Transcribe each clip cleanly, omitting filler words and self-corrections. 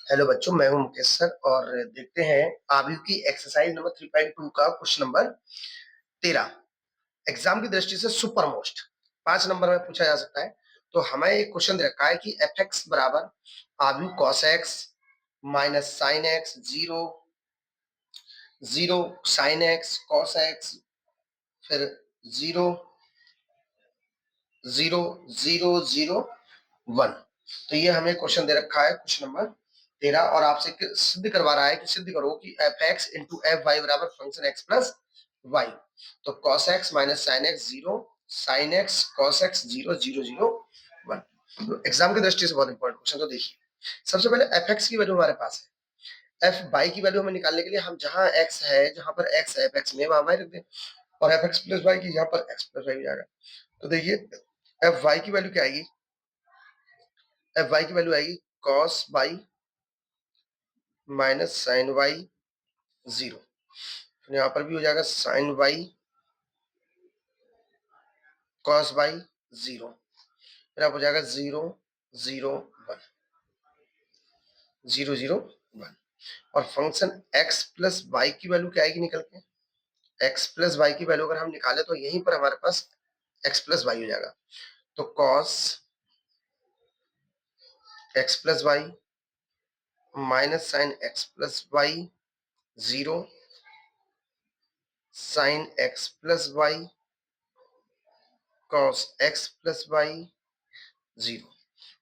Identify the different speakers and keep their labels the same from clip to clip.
Speaker 1: Hello बच्चों, मैं हूं मुकेश सर और देखते हैं आबिद की एक्सरसाइज नंबर 3.2 का क्वेश्चन नंबर 13। एग्जाम की दृष्टि से सुपर मोस्ट 5 नंबर में पूछा जा सकता है। तो हमें एक क्वेश्चन दे रखा है कि एफ एक्स बराबर आबिद cos x minus sine x zero zero sine x cos x फिर zero zero zero zero one. तो ये हमें क्वेश्चन दे रखा है क्वेश्चन नंबर 13 और आपसे सिद्ध करवा रहा है कि सिद्ध करो कि F x into f y बराबर फंक्शन एक्स प्लस वाई। तो cos x minus sine x zero sine x cos x zero zero zero one. तो एग्जाम की दृष्टि से बहुत इंपॉर्टेंट क्वेश्चन। तो देखिए, सबसे पहले एफ एक्स की वैल्यू हमारे पास है। एफ वाई की वैल्यू हमें निकालने के लिए हम जहां एक्स है, जहां पर एक्स है एफ एक्स में वहां वाई रख दें और एफ एक्स प्लस वाई की यहाँ पर एक्स प्लस वाई हो जाएगा। तो देखिए, एफ वाई की वैल्यू क्या आएगी? एफ वाई की वैल्यू आएगी cos y minus sine y zero. तो यहाँ पर भी हो जाएगा sine y cos y zero. फिर आप हो जाएगा zero zero one zero zero one. और फंक्शन एक्स प्लस वाई की वैल्यू क्या आएगी निकल के? एक्स प्लस वाई की वैल्यू अगर हम निकाले तो यहीं पर हमारे पास एक्स प्लस वाई हो जाएगा। तो cos x plus y minus sine x plus y zero sine x plus y cos x plus y zero.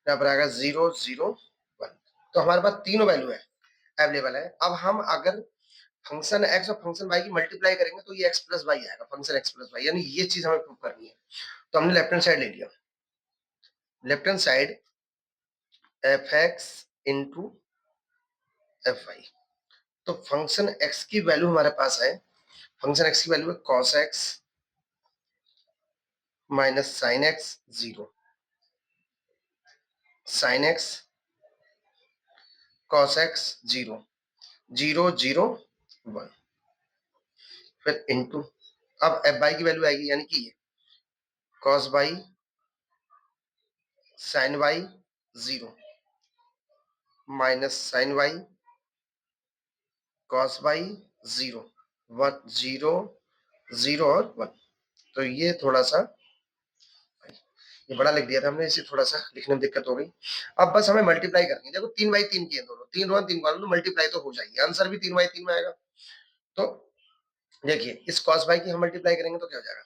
Speaker 1: यहाँ पर आएगा जीरो जीरो वन। तो हमारे पास तीनों वैल्यू है अवेलेबल है। अब हम अगर फंक्शन एक्स और फंक्शन वाई की मल्टीप्लाई करेंगे तो ये एक्स प्लस वाई आएगा, फंक्शन एक्स प्लस वाई, यानी ये चीज हमें प्रूव करनी है। तो हमने लेफ्ट हैंड साइड ले लिया। Left hand side f x into f y. तो फंक्शन एक्स की वैल्यू हमारे पास है, फंक्शन एक्स की वैल्यू है cos x minus sine x zero sine x cos x zero zero zero one. फिर इंटू, अब एफ वाई की वैल्यू आएगी यानी कि ये cos y sine y zero minus sine y cos y zero one zero zero और one. तो ये थोड़ा सा, ये बड़ा लिख दिया था हमने, इसे थोड़ा सा लिखने में दिक्कत हो गई। अब बस हमें मल्टीप्लाई करनी है। देखो 3/3 की है दोनों, 3 रो 3 कॉलम, तो मल्टीप्लाई तो हो जाएगी, आंसर भी 3/3 में आएगा। तो देखिए, इस कॉस वाई की हम मल्टीप्लाई करेंगे तो क्या हो जाएगा?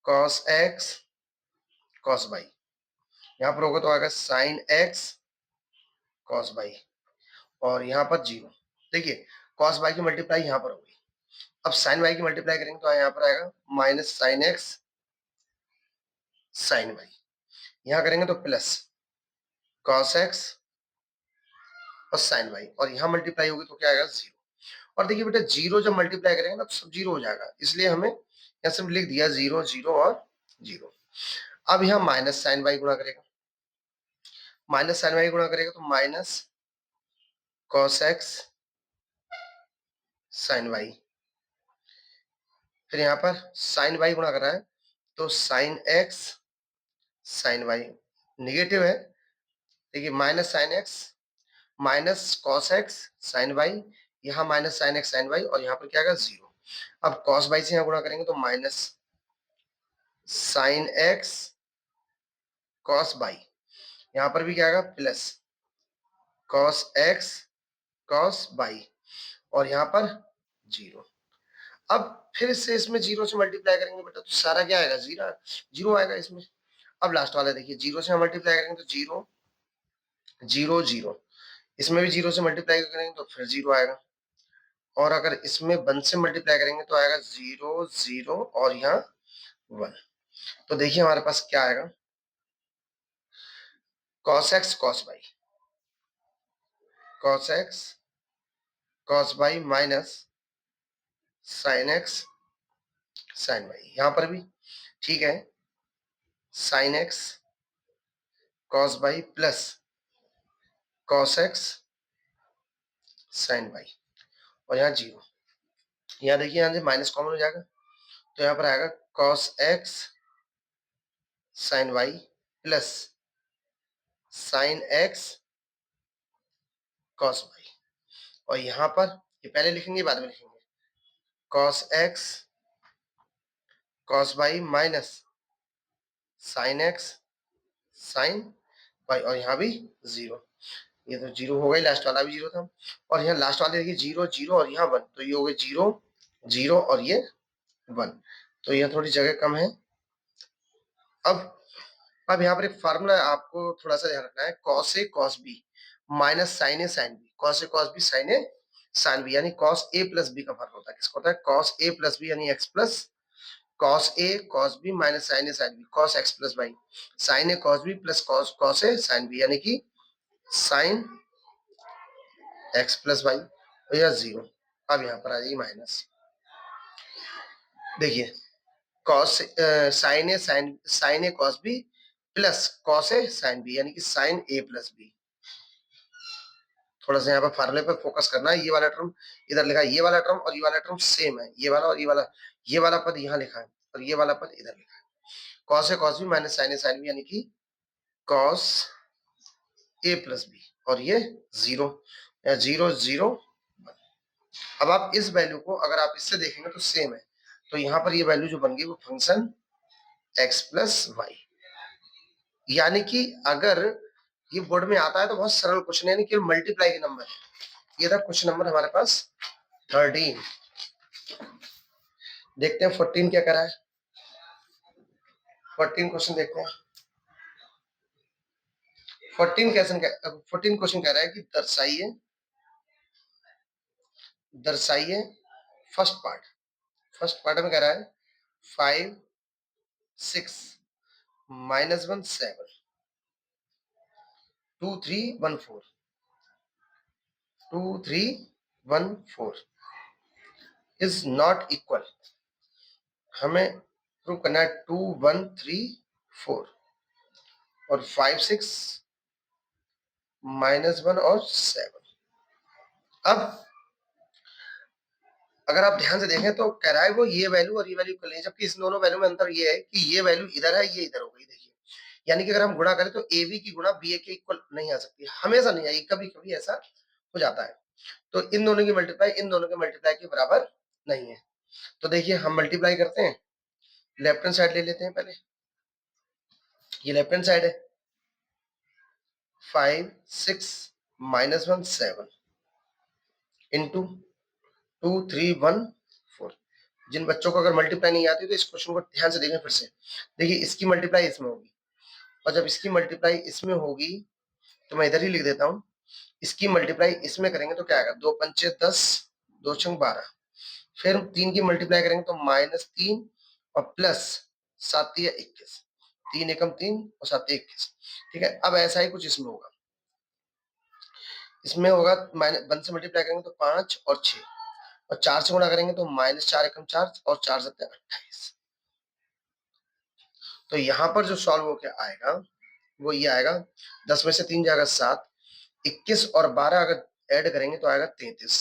Speaker 1: कॉस एक्स कॉस वाई, यहाँ पर होगा तो आएगा साइन एक्स कॉस वाई और यहाँ पर जीरो। देखिए, कॉस वाई की मल्टीप्लाई यहाँ पर होगी। अब साइन वाई की मल्टीप्लाई करेंगे तो यहाँ पर आएगा minus sine x sine y. यहाँ करेंगे तो प्लस कॉस एक्स और साइन वाई और यहाँ मल्टीप्लाई होगी तो क्या आएगा? जीरो। और देखिए बेटा, जीरो जब मल्टीप्लाई करेंगे ना तो सब जीरो हो जाएगा, इसलिए हमें यहाँ सिर्फ लिख दिया जीरो जीरो और जीरो। अब यहाँ माइनस साइन वाई गुणा करेगा, माइनस साइन वाई गुणा करेगा तो minus cos x sine y. फिर यहाँ पर साइन वाई गुणा कर रहा है तो sine x sine y, negative है। देखिए, minus sine x minus cos x sine y, यहाँ minus sine x sine y और यहाँ पर क्या आएगा? जीरो। अब कॉस वाई से यहाँ गुणा करेंगे तो minus sine x cos y, यहाँ पर भी क्या आएगा? Plus cos x cos y और यहाँ पर जीरो। अब फिर से इसमें जीरो से मल्टीप्लाई करेंगे बेटा तो सारा क्या आएगा? जीरो, जीरो आएगा इसमें। अब लास्ट वाला देखिए, जीरो से मल्टीप्लाई करेंगे तो जीरो जीरो जीरो, इसमें भी जीरो से मल्टीप्लाई करेंगे तो फिर जीरो आएगा। और अगर इसमें वन से मल्टीप्लाई करेंगे तो आएगा जीरो जीरो और यहाँ वन। तो देखिए हमारे पास क्या आएगा? Cos x cos y, cos x cos y minus sine x sine y, यहाँ पर भी ठीक है, sine x cos y plus cos x sine y और यहाँ जीरो। यहाँ देखिए, यहाँ से माइनस कॉमन हो जाएगा तो यहाँ पर आएगा cos x sine y plus sine x cos y, और यहाँ पर ये पहले लिखेंगे बाद में लिखेंगे, cos x cos y minus sin x sin y, और यहाँ भी 0, ये तो 0 हो गई, लास्ट वाला भी 0 था, और यहाँ लास्ट वाले देखिए 0 0 और यहाँ 1, तो ये हो गए 0 0 और ये 1, तो यहाँ थोड़ी जगह कम है। अब यहाँ पर एक फार्मूला आपको थोड़ा सा ध्यान रखना है, cos a cos b minus sin a sin b, cos a cos b sin a sin b, यानी cos a प्लस b का फार्मूला होता है, किसका होता है, cos a प्लस b, यानी x plus cos a cos b minus sin a sin b, cos x plus y sin a cos b plus cos a sin b, यानी कि sin x plus y, और यह 0। अब यहाँ पर आ जाइए minus, देखिए cos sin a sin a cos b plus cos a sin b, यानी कि sin a प्लस b। थोड़ा सा यहाँ पर फार्मूले पर फोकस करना है, ये वाला टर्म इधर लिखा है, ये वाला टर्म और ये वाला टर्म सेम है, ये वाला और ये वाला पद यहाँ लिखा है और ये वाला पद इधर लिखा है, cos a cos b minus sin a sin b, यानी कि cos a प्लस b, और ये 0 0 0। अब आप इस वैल्यू को अगर आप इससे देखेंगे तो सेम है, तो यहाँ पर ये वैल्यू जो बन गई वो फंक्शन x प्लस वाई, यानी कि अगर ये बोर्ड में आता है तो बहुत सरल क्वेश्चन है, यानी कि मल्टीप्लाई के नंबर है। ये था क्वेश्चन नंबर हमारे पास 13। देखते हैं 14 क्या करा है, 14 क्वेश्चन देखते हैं। 14 क्वेश्चन कह रहा है कि दर्शाइए फर्स्ट पार्ट में कह रहा है 5 6 -1 7 2 3 1 4 2 3 1 4 इज नॉट इक्वल, हमें प्रूव करना है 2 1 3 4 और 5 6 -1 और 7। अब अगर आप ध्यान से देखें तो कह रहा है वो ये वैल्यू और ये वैल्यू कर लें, जबकि इस दोनों वैल्यू में अंतर ये है कि ये वैल्यू इधर है, ये इधर हो गई। देखिए यानी कि अगर हम गुणा करें तो ए बी की गुणा बी ए के इक्वल नहीं आ सकती, हमेशा नहीं आएगी, कभी कभी ऐसा हो जाता है। तो इन दोनों की मल्टीप्लाई इन दोनों के मल्टीप्लाई के बराबर नहीं है। तो देखिए हम मल्टीप्लाई करते हैं, लेफ्ट हैंड साइड ले लेते हैं पहले, ये लेफ्ट हैंड साइड है 5 6 -1 7 इंटू 2 3 1 4। जिन बच्चों को अगर मल्टीप्लाई नहीं आती तो इस क्वेश्चन को ध्यान से देखें फिर से। देखिए इसकी मल्टीप्लाई इसमें होगी, और जब इसकी मल्टीप्लाई इसमें होगी तो मैं इधर ही लिख देता हूँ, इसकी मल्टीप्लाई इसमें करेंगे तो क्या आएगा, 2 पंचे 10 2 छंग 12, फिर 3 की मल्टीप्लाई करेंगे तो -3 और प्लस 7 या 21, 3 एकम 3 और 7 21। ठीक है, अब ऐसा ही कुछ इसमें होगा, इसमें होगा -1 से मल्टीप्लाई करेंगे तो 5 और 6, और 4 से गुणा करेंगे तो -4 एकम 4 और 4 7 28। तो यहाँ पर जो सॉल्व होकर आएगा वो ये आएगा, 10 में से 3 जाएगा 7, 21 और 12 अगर ऐड करेंगे तो आएगा 33,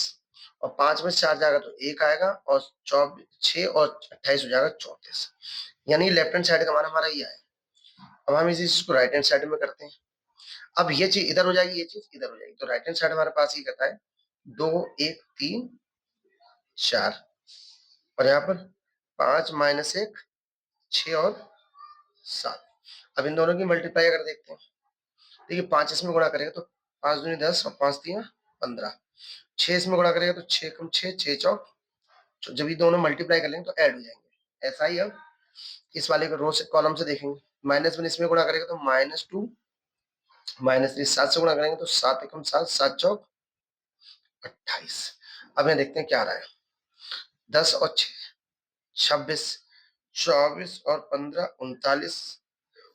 Speaker 1: और 5 में से 4 जाएगा तो 1 आएगा, और 6 और 28 हो जाएगा 34। यानी लेफ्ट हैंड साइड का मान हमारा ये आएगा। अब हम इसी चीज को राइट हैंड साइड में करते हैं, अब ये चीज इधर हो जाएगी, ये चीज इधर हो जाएगी, तो राइट हैंड साइड हमारे पास ये कहता है 2 1 3 4, और यहाँ पर 5 -1 6 और 7। अब इन दोनों की मल्टीप्लाई अगर देखते हैं, देखिए 5 इसमें गुणा करेगा तो 5 दूनी 10 और 5 3 15, 6 इसमें गुणा करेगा तो 6 कम 6 6 चौक, जब ये दोनों मल्टीप्लाई कर लेंगे तो ऐड हो जाएंगे। ऐसा ही अब इस वाले को रो से कॉलम से देखेंगे, -1 इसमें गुणा करेगा तो -2 -3, 7 से गुणा करेंगे तो 7 एकम 7 7 चौक 28। अब यहाँ देखते हैं क्या आ रहा है, 10 और 6 26, 24 और 15 39,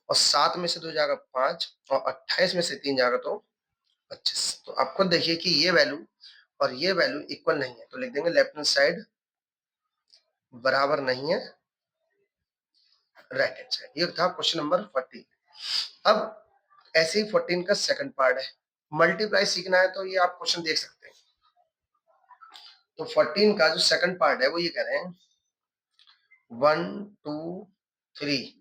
Speaker 1: और 7 में से 2 जाएगा 5, और 28 में से 3 जाएगा तो 25। तो आप खुद देखिए कि ये वैल्यू और ये वैल्यू इक्वल नहीं है, तो लिख देंगे लेफ्ट हैंड साइड बराबर नहीं है राइट हैंड साइड। ये था क्वेश्चन नंबर 14। अब ऐसे ही 14 का सेकंड पार्ट है, मल्टीप्लाई सीखना है तो ये आप क्वेश्चन देख सकते हैं। तो 14 का जो सेकंड पार्ट है वो ये कह रहे हैं 1 2 3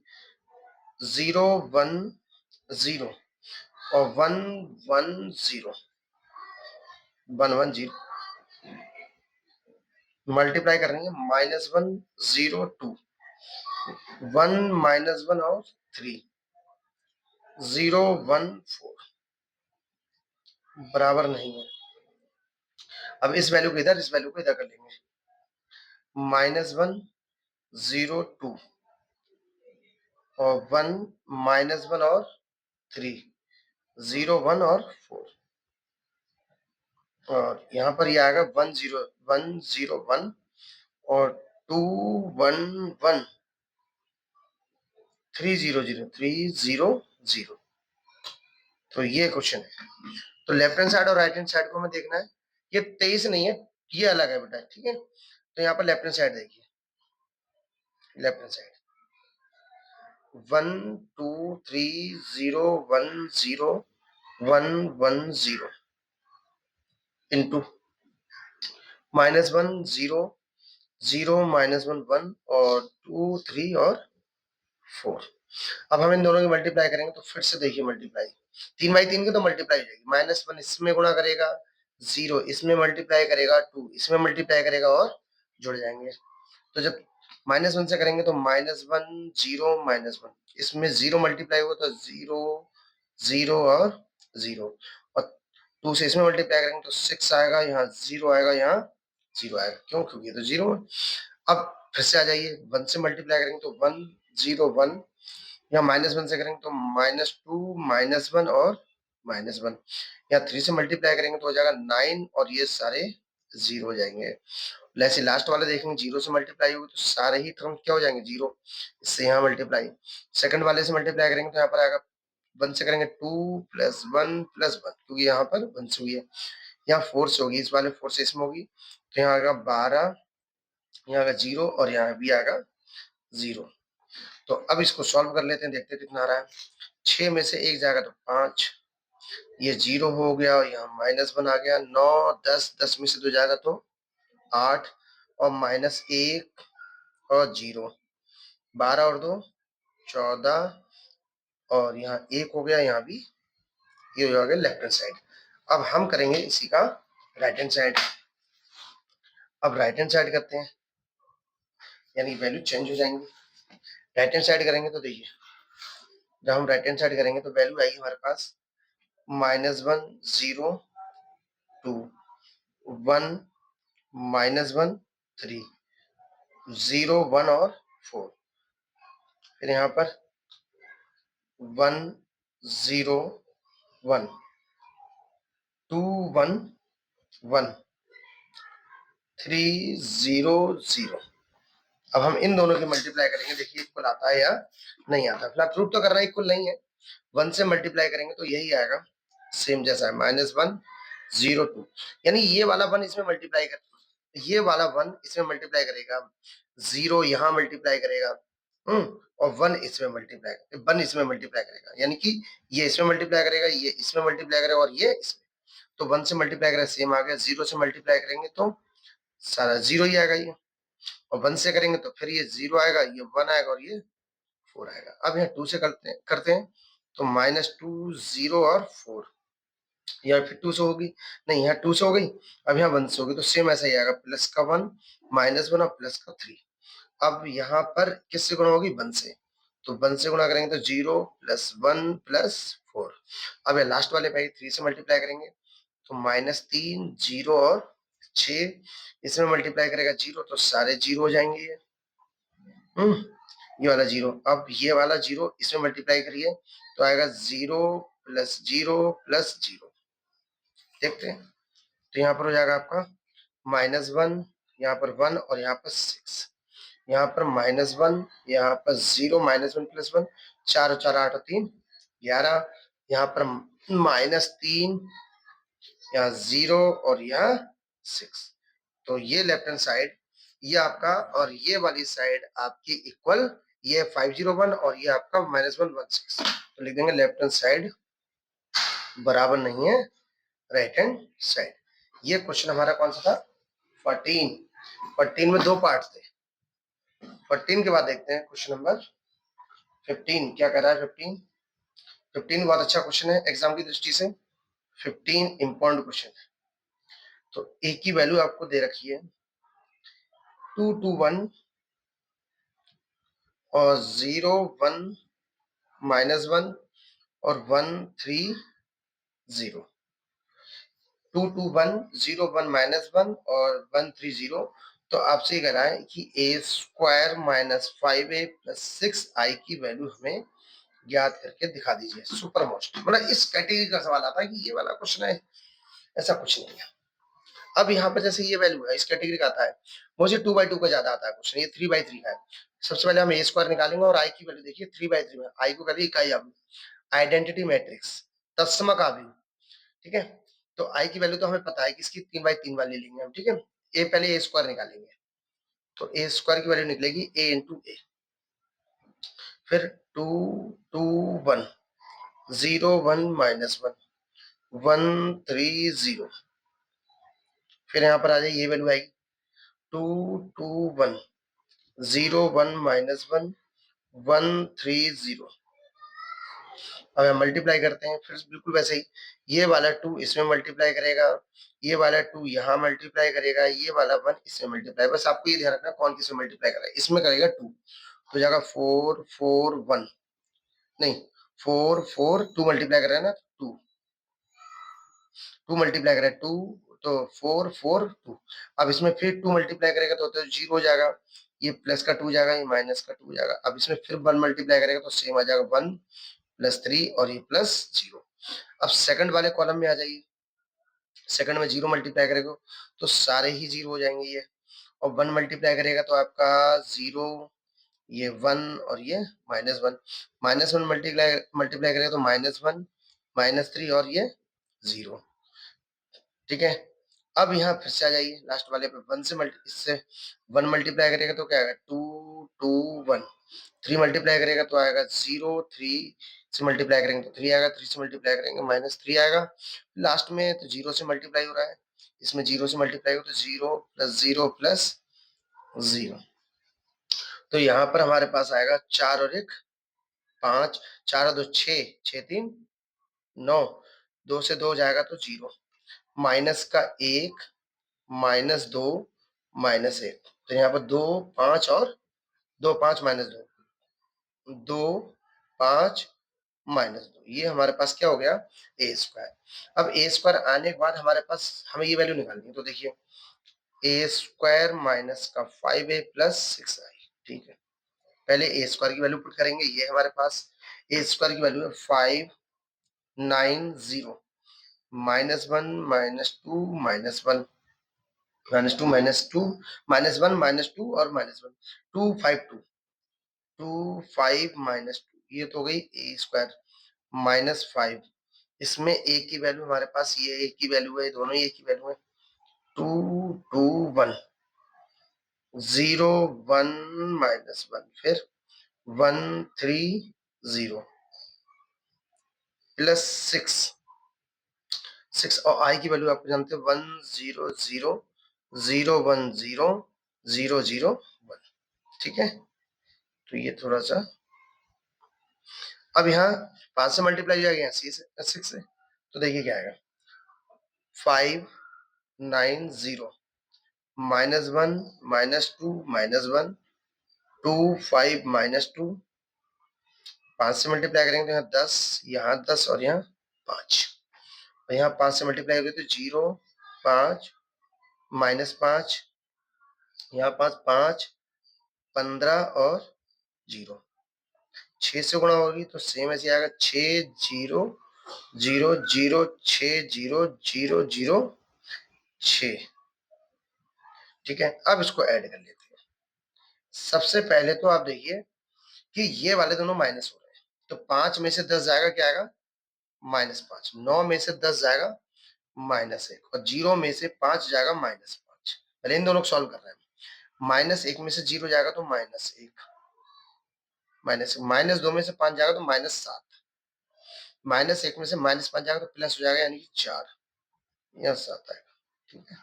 Speaker 1: 0 1 0 और 1 1 0, 1 1 0 मल्टीप्लाई कर रहे हैं, -1 0 2 1 -1 और 3 0 1 4 बराबर नहीं है। अब इस वैल्यू को इधर, इस वैल्यू को इधर कर लेंगे। -1 0 2 और 1 -1 और 3 0 1 और 4 और यहाँ पर ये आएगा 1 0 1 0 1 और 2 1 1 3 0 0 3 0 0। तो ये क्वेश्चन है। तो लेफ्ट हैंड साइड और राइट हैंड साइड को हमें देखना है। ये 23 नहीं है, ये अलग है बेटा, ठीक है। तो यहाँ पर लेफ्ट हैंड साइड देखिए, लेफ्ट हैंड साइड 1 2 3 0 1 0 1 1 0 इंटू -1 0 0 -1 1 और 2 3 और 4। अब हम इन दोनों की मल्टीप्लाई करेंगे तो फिर से देखिए मल्टीप्लाई 3/3 की तो मल्टीप्लाई हो जाएगी। -1 इसमें गुणा करेगा, 0 इसमें मल्टीप्लाई करेगा, 2 इसमें मल्टीप्लाई करेगा और जुड़ जाएंगे। तो जब -1 से करेंगे तो -1 0 -1 इसमें 0 मल्टीप्लाई हुआ तो 0 0 और 0 और 2 से इसमें मल्टीप्लाई करेंगे तो 6 आएगा, यहाँ 0 आएगा, यहाँ 0 आएगा। क्यों? क्योंकि ये तो 0 है। अब फिर से आ जाइए, 1 से मल्टीप्लाई करेंगे तो 1 0 1, यहाँ -1 से करेंगे तो -2 -1 और -1, यहाँ 3 से मल्टीप्लाई करेंगे तो हो जाएगा 9 और ये सारे 0 हो जाएंगे। ऐसे लास्ट वाले देखेंगे 0 से मल्टीप्लाई होगी तो सारे ही टर्म क्या हो जाएंगे 0, इससे यहाँ मल्टीप्लाई। सेकंड वाले से मल्टीप्लाई करेंगे तो यहाँ पर आएगा 1 से करेंगे 2 + 1 + 1 क्योंकि यहाँ पर 1 से हुई है, यहाँ 4 से होगी, इस वाले 4 से इसमें होगी तो यहाँ आएगा 12, यहाँ आएगा 0 और यहाँ भी आएगा 0। तो अब इसको सॉल्व कर लेते हैं, देखते हैं कितना आ रहा है। 6 में से 1 जाएगा तो 5, ये 0 हो गया और यहाँ -1 आ गया। 9 10 10 में से 2 जाएगा तो 8 और -1 और 0, 12 और 2 14 और यहाँ 1 हो गया, यहाँ भी ये हो गया लेफ्ट हैंड साइड। अब हम करेंगे इसी का राइट हैंड साइड। अब राइट हैंड साइड करते हैं, यानी वैल्यू चेंज हो जाएंगी। राइट हैंड साइड करेंगे तो देखिए, जब हम राइट हैंड साइड करेंगे तो वैल्यू आएगी हमारे पास -1 0 2 1 -1 3 0 1 और 4, फिर यहाँ पर 1 0 1 2 1 1 3 0 0। अब हम इन दोनों की मल्टीप्लाई करेंगे, देखिए इक्वल आता है या नहीं आता। फिलहाल प्रूफ तो कर रहा है इक्वल नहीं है। 1 से मल्टीप्लाई करेंगे तो यही आएगा, सेम जैसा है -1 0 2, यानी ये वाला 1 इसमें मल्टीप्लाई कर, ये वाला 1 इसमें मल्टीप्लाई करेगा, 0 यहाँ मल्टीप्लाई करेगा, और 1 इसमें मल्टीप्लाई करेगा, यानी कि ये इसमें मल्टीप्लाई करेगा, ये इसमें मल्टीप्लाई करेगा और ये इसमें। तो 1 से मल्टीप्लाई करेगा सेम आ गया, 0 से मल्टीप्लाई करेंगे तो सारा 0 ही आएगा ये, और 1 से करेंगे तो फिर ये 0 आएगा, ये 1 आएगा और ये 4 आएगा। अब यहाँ 2 से करते हैं तो -2 0 और 4, यहाँ फिर 2 से होगी, नहीं यहाँ 2 से हो गई, अब यहाँ 1 से होगी तो सेम ऐसा ही आएगा, प्लस का 1 -1 और प्लस का 3। अब यहाँ पर किससे गुणा होगी? 1 से, तो 1 से गुणा करेंगे तो 0 + 1 + 4। अब ये लास्ट वाले पे 3 से मल्टीप्लाई करेंगे तो -3 0 और 6, इसमें मल्टीप्लाई करेगा 0 तो सारे 0 हो जाएंगे ये, ये वाला 0। अब ये वाला 0 इसमें मल्टीप्लाई करिए तो आएगा 0 + 0 + 0। देखते हैं, तो यहाँ पर हो जाएगा आपका -1, यहाँ पर 1 और यहाँ पर 6, यहाँ पर -1, यहाँ पर 0 -1 + 1, 4 और 4 8 और 3 11, यहाँ पर -3, यहाँ 0 और यहाँ 6। तो ये लेफ्ट हैंड साइड ये आपका और ये वाली साइड आपकी इक्वल, ये 501 और ये आपका -116। तो लिख देंगे लेफ्ट हैंड साइड बराबर नहीं है राइट हैंड साइड। ये क्वेश्चन हमारा कौन सा था? 14 में 2 पार्ट थे। 14 के बाद देखते हैं क्वेश्चन नंबर 15 क्या कह रहा है। 15 बहुत अच्छा क्वेश्चन है एग्जाम की दृष्टि से। 15 इंपॉर्टेंट क्वेश्चन है। तो ए की वैल्यू आपको दे रखी है 2 2 1 और 0 1 -1 और 1 3 0। 2 2 1 0 1 -1 और 1 3 0। तो आपसे ये कह रहा है कि a² - 5a + 6i की वैल्यू हमें ज्ञात करके दिखा दीजिए। सुपर मोस्ट मतलब इस कैटेगरी का सवाल आता है कि ये वाला क्वेश्चन है, ऐसा कुछ नहीं है। अब यहाँ पर जैसे ये वैल्यू है, इस कैटेगरी का आता है, मुझे 2/2 का ज्यादा आता है क्वेश्चन, ये 3/3 का है। सबसे पहले हम a² निकालेंगे और i की वैल्यू देखिए 3/3 में, i को करिए इकाई अवयव, आइडेंटिटी मैट्रिक्स, तत्समक अवयव, ठीक है। तो i की वैल्यू तो हमें पता है कि इसकी 3/3 वाली लेंगे हम, ठीक है। a पहले a² निकालेंगे, तो a² की वैल्यू निकलेगी a × a, फिर 2 2 1 0 1 -1 1 3 0। फिर यहाँ पर आ जाए, ये वैल्यू आएगी 2 2 1 0 1 -1 1 3 0। अब हम मल्टीप्लाई करते हैं, फिर बिल्कुल वैसे ही ये वाला 2 इसमें मल्टीप्लाई करेगा, ये वाला 2 यहाँ मल्टीप्लाई करेगा, ये वाला 1 इसमें मल्टीप्लाई। बस आपको ये ध्यान रखना कौन किसमें मल्टीप्लाई कर रहा है। इसमें करेगा 2 तो जाएगा 4 4 1, नहीं 4 4 2 मल्टीप्लाई कर रहा है ना, 2 2 मल्टीप्लाई कर रहा है 2, तो 4 4 2। अब इसमें फिर 2 मल्टीप्लाई करेगा तो 0 हो जाएगा, ये प्लस का 2 जाएगा, ये माइनस का 2 हो जाएगा। अब इसमें फिर 1 मल्टीप्लाई करेगा तो सेम आ जाएगा 1 + 3 और ये +0। अब सेकंड वाले कॉलम में आ जाइए, सेकंड में 0 मल्टीप्लाई करेगा तो सारे ही 0 हो जाएंगे ये, और 1 मल्टीप्लाई करेगा तो आपका 0, ये 1 और ये -1, -1 मल्टीप्लाई मल्टीप्लाई करेगा तो -1 -3 और ये 0, ठीक है। अब यहाँ फिर से आ जाइए लास्ट वाले पे, 1 से इससे 1 मल्टीप्लाई करेगा तो क्या आएगा 2 2 1, 3 मल्टीप्लाई करेगा तो आएगा 0, 3 से मल्टीप्लाई करेंगे तो 3 आएगा, 3 से मल्टीप्लाई करेंगे -3 आएगा, लास्ट में तो 0 से मल्टीप्लाई हो रहा है, इसमें 0 से मल्टीप्लाई हो तो 0 + 0 + 0। तो यहाँ पर हमारे पास आएगा 4 और 1 5, 4 और 2 6, 6 3 9, 2 से 2 जाएगा तो 0, माइनस का 1 -2 -1, तो यहाँ पर 2 5 और 2 5 -2 2 5 -2, ये हमारे पास क्या हो गया a²। अब a² आने के बाद हमारे पास हमें ये वैल्यू निकालनी है, तो देखिए a² - 5a + 6i, ठीक है। पहले a² की वैल्यू पुट करेंगे, ये हमारे पास a² की वैल्यू है 5 9 0 -1 -2 -1 -2 -2 -1 -2 और -1 2 5 2 2 5 -2, ये तो हो गई a² -5। इसमें a की वैल्यू हमारे पास ये a की वैल्यू है, दोनों a की वैल्यू है 2 2 1 0 1 -1, फिर 1 3 0 +6 6, और i की वैल्यू आपको जानते हैं 1 0 0 0 1 0 0 0 1, ठीक है। तो ये थोड़ा सा, अब यहाँ 5 से मल्टीप्लाई हो गया 6 से, तो देखिए क्या आएगा 5 9 0 -1 -2 -1 2 5 -2, 5 से मल्टीप्लाई करेंगे तो यहाँ 10 और यहाँ 5, और यहाँ 5 से मल्टीप्लाई करेंगे तो 0 5 -5, यहाँ 5 5 15 और 0, 6 से गुणा होगी तो सेम ऐसे आएगा 6 0 0 0 6 0 0 0 6, ठीक है। अब इसको ऐड कर लेते हैं। सबसे पहले तो आप देखिए कि ये वाले दोनों माइनस हो रहे हैं, तो 5 में से 10 जाएगा, क्या आएगा -5, 9 में से 10 जाएगा -1, और 0 में से 5 जाएगा -5। पहले इन दोनों को सॉल्व कर रहे हैं। -1 में से 0 जाएगा तो -1, -2 में से 5 जाएगा तो -7, -1 में से -5 जाएगा तो प्लस हो जाएगा यानी कि 4, यहाँ 7 आएगा, ठीक है।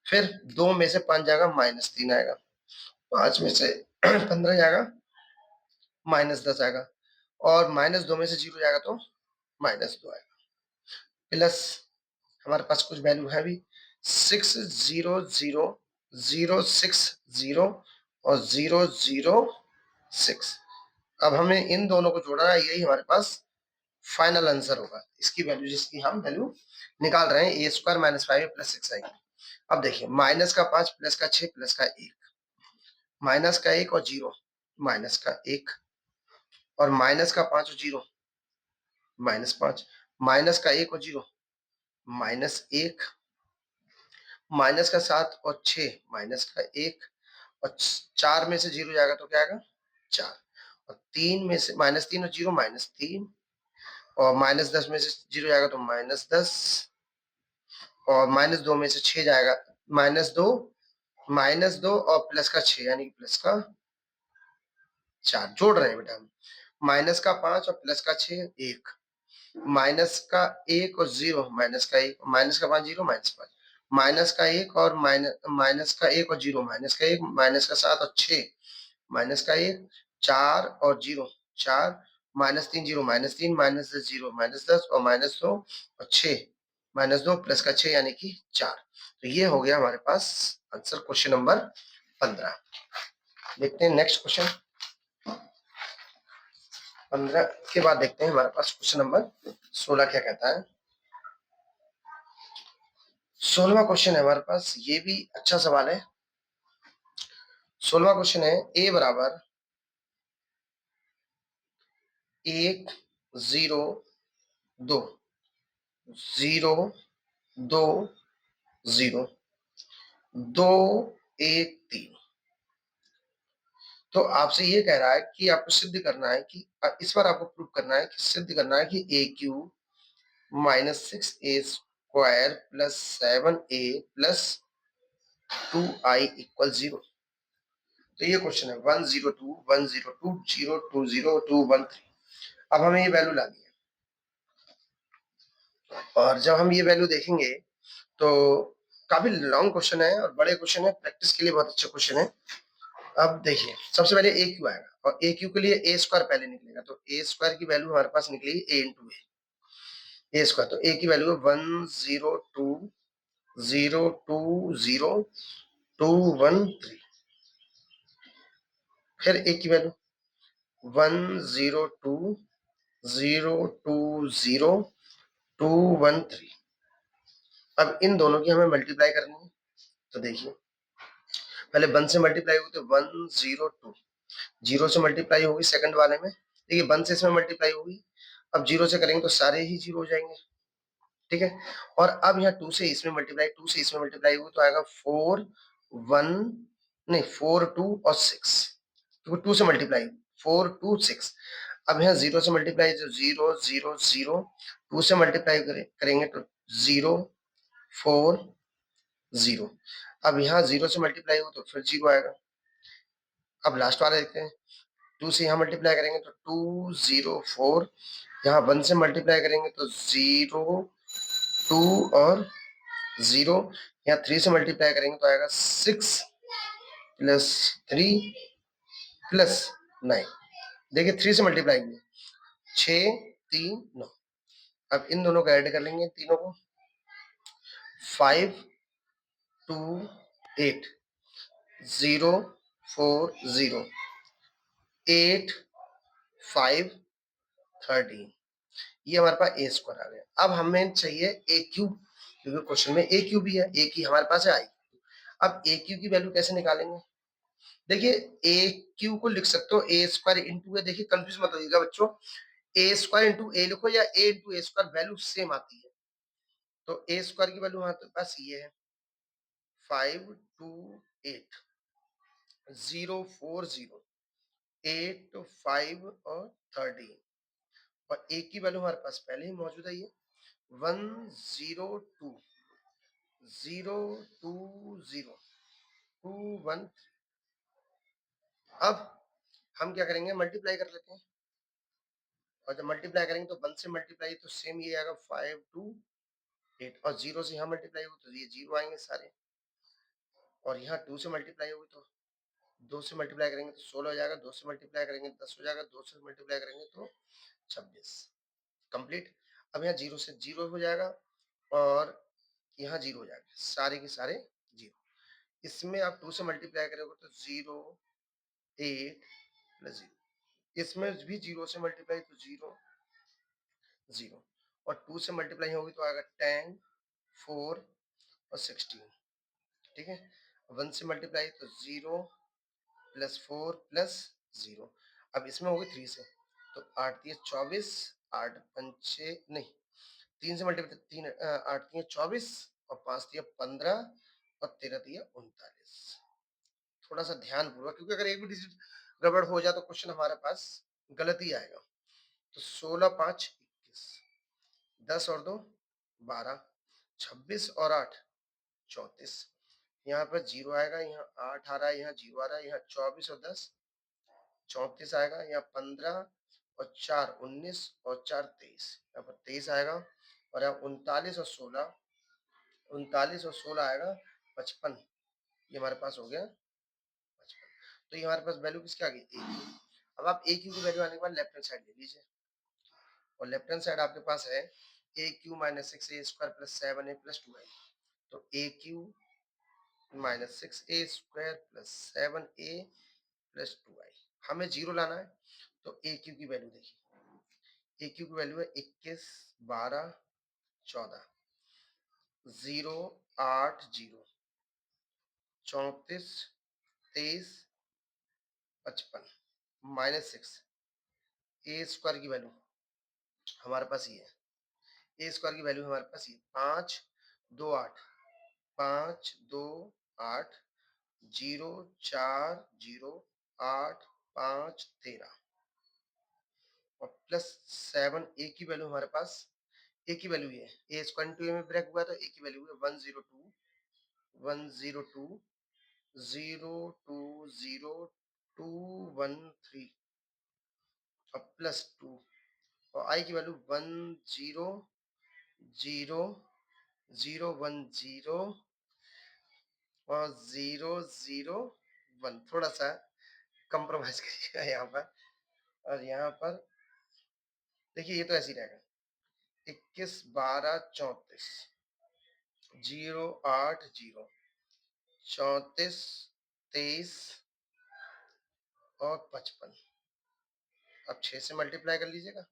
Speaker 1: फिर 2 में से 5 जाएगा -3 आएगा, 5 में से 15 जाएगा -10 आएगा, और -2 में से 0 जाएगा तो -2 आएगा, प्लस हमारे पास कुछ वैल्यू है भी 600 060 और 006। अब हमें इन दोनों को जोड़ना है, यही हमारे पास फाइनल आंसर होगा। इसकी वैल्यू, जिसकी हम वैल्यू निकाल रहे हैं, a² - 5 + 6 आएगी। अब देखिए, माइनस का 5 प्लस का 6 प्लस का 1, माइनस का 1 और 0, माइनस का 1 और माइनस का 5 और 0, -5, माइनस का 1 और 0, -1, माइनस का 7 और 6, माइनस का 1 और 4 में से 0 जाएगा तो क्या आएगा? 4, और 3 में से -3 और 0, -3, और -10 में से 0 जाएगा तो -10, और -2 में से 6 जाएगा, -2 और प्लस का 6 यानी प्लस का 4 जोड़ रहे हैं बेटा हम। माइनस का 5 और प्लस का 6 1, माइनस का 1 और 0, माइनस का 1, माइनस का 5 0, -5, माइनस का 1 और माइनस का 1 और 0, माइनस का 1, माइनस का 7 और 6, माइनस का 1, 4 और 0, 4, -3 0, -3, -10 0, -10 और -2 और 6, -2 प्लस का 6 यानी कि 4। तो ये हो गया हमारे पास आंसर, क्वेश्चन नंबर 15। देखते हैं नेक्स्ट क्वेश्चन 15 के बाद देखते हैं हमारे पास क्वेश्चन नंबर 16 क्या कहता है। 16वां क्वेश्चन है हमारे पास, ये भी अच्छा सवाल है। 16वां क्वेश्चन है, a बराबर 1 0 2 0 2 0 2 1 3। तो आपसे ये कह रहा है कि आपको सिद्ध करना है कि इस बार आपको प्रूव करना है कि सिद्ध करना है कि a³ -6a² + 7a + 2i = 0। तो ये क्वेश्चन है 102 102 020 213। अब हमें ये वैल्यू लानी है, और जब हम ये वैल्यू देखेंगे तो काफी लॉन्ग क्वेश्चन है और बड़े क्वेश्चन है, प्रैक्टिस के लिए बहुत अच्छा क्वेश्चन है। अब देखिए, सबसे पहले a³ आएगा, और a³ के लिए a² पहले निकलेगा, तो a² की वैल्यू हमारे पास निकली a × a²। तो a की वैल्यू है 102 020 213। फिर a की वैल्यू 102 020 213। अब इन दोनों की हमें मल्टीप्लाई करनी है, तो देखिए पहले 1 से मल्टीप्लाई होगी तो 102, 0 से मल्टीप्लाई होगी सेकंड वाले में, देखिए 1 से इसमें मल्टीप्लाई होगी, अब 0 से करेंगे तो सारे ही 0 हो जाएंगे, ठीक है। और अब यहाँ 2 से इसमें मल्टीप्लाई, 2 से इसमें मल्टीप्लाई होगी तो आएगा 4 1 नहीं 4 2 और 6, क्योंकि 2 से मल्टीप्लाई 4 2 6। अब यहाँ 0 से मल्टीप्लाई तो 0 0 0, 2 से मल्टीप्लाई करेंगे तो 0 4 0। अब यहाँ 0 से मल्टीप्लाई हो तो फिर 0 आएगा। अब लास्ट वाला देखते हैं, 2 से यहाँ मल्टीप्लाई करेंगे तो 2 0 4, यहाँ 1 से मल्टीप्लाई करेंगे तो 0 2 और 0, यहाँ 3 से मल्टीप्लाई करेंगे तो आएगा 6 + 3 + 9। देखिए 3 से मल्टीप्लाई किया 6 3 9। अब इन दोनों को ऐड कर लेंगे, तीनों को, 5 2 8 0 4 0 8 5 13। ये हमारे पास a² आ गया। अब हमें चाहिए a³, क्योंकि क्वेश्चन में a³ भी है, a की हमारे पास है i। अब a³ की वैल्यू कैसे निकालेंगे? देखिए a³ को लिख सकते हो a² × a। देखिए कंफ्यूज मत होइएगा बच्चों, a² × a लिखो या a × a², वैल्यू सेम आती है। तो a² की वैल्यू हमारे पास ये है 5 2 8 0 4 0 8 5 और 13, और a की वैल्यू हमारे पास पहले ही मौजूद है, ये 102 020 213। अब हम क्या करेंगे, मल्टीप्लाई कर लेते हैं, और जब मल्टीप्लाई करेंगे तो 1 से मल्टीप्लाई तो सेम ये आएगा 5 2 8, और 0 से यहाँ मल्टीप्लाई हो तो ये 0 आएंगे सारे, और यहाँ 2 से मल्टीप्लाई होगी तो 2 से मल्टीप्लाई करेंगे तो 16 हो जाएगा, 2 से मल्टीप्लाई करेंगे 10 हो जाएगा, 2 से मल्टीप्लाई करेंगे तो 26 कंप्लीट। अब यहाँ 0 से 0 हो जाएगा, और यहाँ 0 हो जाएगा, सारे के सारे 0। इसमें आप 2 से मल्टीप्लाई करोगे तो 0, 8 प्लस 0। इसमें भी 0 से मल्टीप्लाई तो 0, 0 और 2 से मल्टीप्लाई होगी तो आएगा 10, 4 और 16। ठीक है, 1 से मल्टीप्लाई तो 0 प्लस 4 प्लस 0। अब इसमें होगी 3 से तो 8 3 24, 8 पंचे नहीं, 3 से मल्टीप्लाई 3 8 3 24 और 5 3 15 और 13 3 39। थोड़ा सा ध्यान पूर्वक, क्योंकि अगर एक भी डिजिट गड़बड़ हो जाए तो क्वेश्चन हमारे पास गलत ही आएगा। तो 16 5 21, 10 और 2 12, 26 और 8 34। यहाँ पर 0 आएगा, यहाँ 8 आ रहा है, यहाँ 0 आ रहा है, यहाँ 24 और 10 34 आएगा, यहाँ 15 और 4 19 और 4 23, यहाँ पर 23 आएगा और यहाँ 39 और 16, 39 और 16 आएगा 55। ये हमारे पास हो गया 55। तो ये हमारे पास वैल्यू किसकी आ गई, ए क्यू। अब आप ए क्यू की वैल्यू आने के बाद लेफ्ट हैंड साइड ले लीजिए और लेफ्ट हैंड साइड आपके पास है A Q minus 6a² plus 7a plus 2i। तो A Q minus 6a² plus 7a plus 2i, हमें 0 लाना है। तो ए क्यू की वैल्यू देखिए, ए क्यू की वैल्यू है 21 12 14, 0 8 0 34 23 55 माइनस 6। ए स्क्वायर की वैल्यू हमारे पास ये है, ए स्क्वायर की वैल्यू हमारे पास ये 5 2 8, 5 2 8 0 4 0 8 5 13 और प्लस 7। ए की वैल्यू हमारे पास, ए की वैल्यू ये है, ए स्क्वायर टू ए में ब्रेक हुआ तो ए की वैल्यू है 102 102 0 2 0 2 1 3 और प्लस 2 और आई की वैल्यू 1 0 0 0 1 0 और 0 0 1। थोड़ा सा कंप्रोमाइज करिएगा यहाँ पर, और यहाँ पर देखिए ये तो ऐसे ही रहेगा 21 12 34 0 8 0 34 23 और 55। अब 6 से मल्टीप्लाई कर लीजिएगा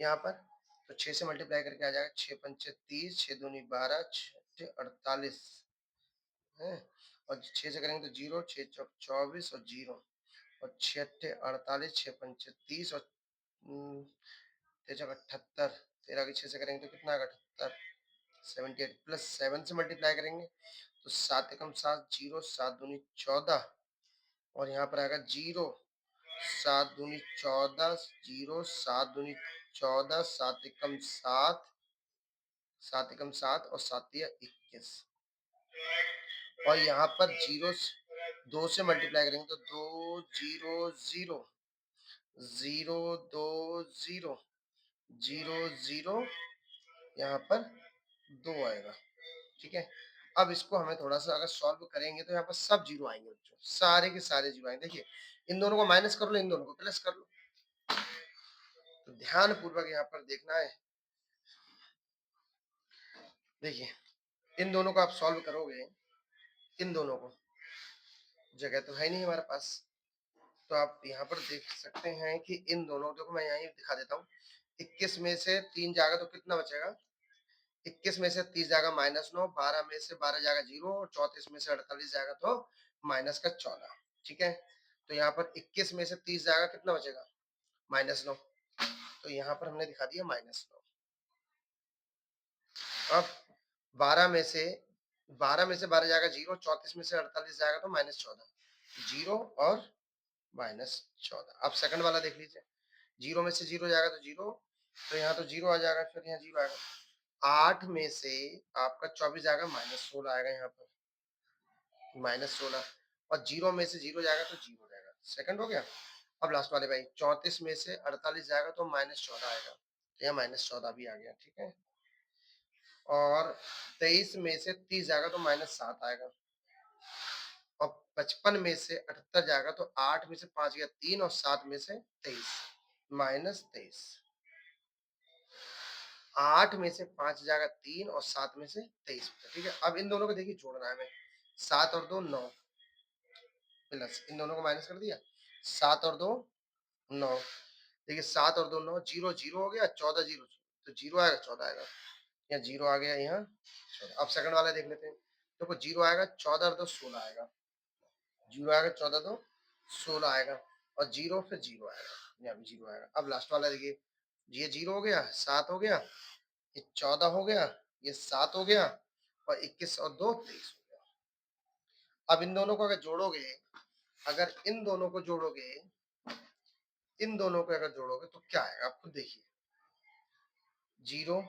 Speaker 1: यहाँ पर, तो 6 से मल्टीप्लाई करके आ जाएगा 6 पंचे 30, 6 दूनी 12, 6 48 है, और 6 से करेंगे तो 0, 6 चौक 24 और 0 और 6 48, 6 पंचे 30 और 6 78, 13 की 6 से करेंगे तो कितना आएगा 78, 78 प्लस 7 से मल्टीप्लाई करेंगे तो 7 एकम 7 0, 7 दूनी 14 और यहाँ पर आएगा 0, 7 दूनी 14 0, 7 दूनी 14, 7 एकम 7, 7 एकम 7 और 7 या 21। और यहाँ पर 0 2 से मल्टीप्लाई करेंगे तो 2 0 0 0 2 0 0 0, यहाँ पर 2 आएगा। ठीक है, अब इसको हमें थोड़ा सा अगर सॉल्व करेंगे तो यहाँ पर सब 0 आएंगे बच्चों, सारे के सारे 0 आएंगे। देखिए इन दोनों को माइनस कर लो, इन दोनों को प्लस कर लो। तो ध्यान पूर्वक यहाँ पर देखना है। देखिए इन दोनों को आप सॉल्व करोगे, इन दोनों को जगह तो है नहीं हमारे पास, तो आप यहाँ पर देख सकते हैं कि इन दोनों, देखो मैं यहीं दिखा देता हूँ। 21 में से 3 जाएगा तो कितना बचेगा, 21 में से 30 जाएगा -9, 12 में से 12 जाएगा 0 और 34 में से 48 जाएगा तो माइनस का 14। ठीक है, तो यहाँ पर 21 में से 30 जाएगा कितना बचेगा -9, तो यहाँ पर हमने दिखा दिया -9। अब 12 में से 12 जाएगा 0, 34 में से 48 जाएगा तो -14, 0 और -14। अब सेकंड वाला देख लीजिए, 0 में से 0 जाएगा तो 0, तो यहाँ तो 0 आ जाएगा, फिर यहाँ 0 आएगा। 8 में से आपका 24 जाएगा -16 आएगा यहाँ पर, -16 और 0 में से 0 जाएगा तो 0 जाएगा। सेकंड हो गया। अब लास्ट वाले भाई 34 में से 48 जाएगा तो -14 आएगा, तो यहाँ -14 भी आ गया। ठीक है, और 23 में से 30 जाएगा तो -7 आएगा, और 55 में से 78 जाएगा तो 8 में से 5 गया 3 और 7 में से 23, -23। 8 में से 5 जाएगा 3 और 7 में से 23 बचा, ठीक है। अब इन दोनों को देखिए जोड़ना है हमें, 7 और 2 9 प्लस इन दोनों को माइनस कर दिया, 7 और 2 9। देखिए 7 और 2 9, 0 0 हो गया, 14 0, तो 0 आएगा 14 आएगा, यहाँ 0 आ गया, यहाँ 14। अब सेकंड वाला देख लेते हैं, देखो 0 आएगा, 14 और 2 16 आएगा, 0 आएगा, 14 2 16 आएगा, और 0 फिर 0 आएगा, यहाँ भी 0 आएगा। अब लास्ट वाला देखिए, ये 0 हो गया, 7 हो गया, ये 14 हो गया, ये 7 हो गया, और 21 और 2 23 हो गया। अब इन दोनों को अगर जोड़ोगे, अगर इन दोनों को जोड़ोगे, इन दोनों को अगर जोड़ोगे तो क्या आएगा, आप खुद देखिए, 0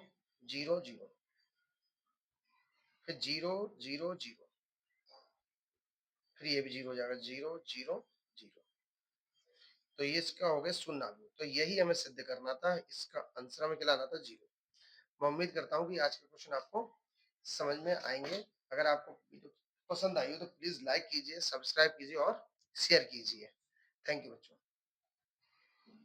Speaker 1: 0 0, फिर 0 0 0, फिर ये भी 0 हो जाएगा, 0 0 0। तो ये इसका हो गया शून्य। तो यही हमें सिद्ध करना था, इसका आंसर हमें क्या लाना था, 0। मैं उम्मीद करता हूँ कि आज के क्वेश्चन आपको समझ में आएंगे। अगर आपको वीडियो पसंद आई हो तो प्लीज लाइक कीजिए, सब्सक्राइब कीजिए और शेयर कीजिए। थैंक यू बच्चों।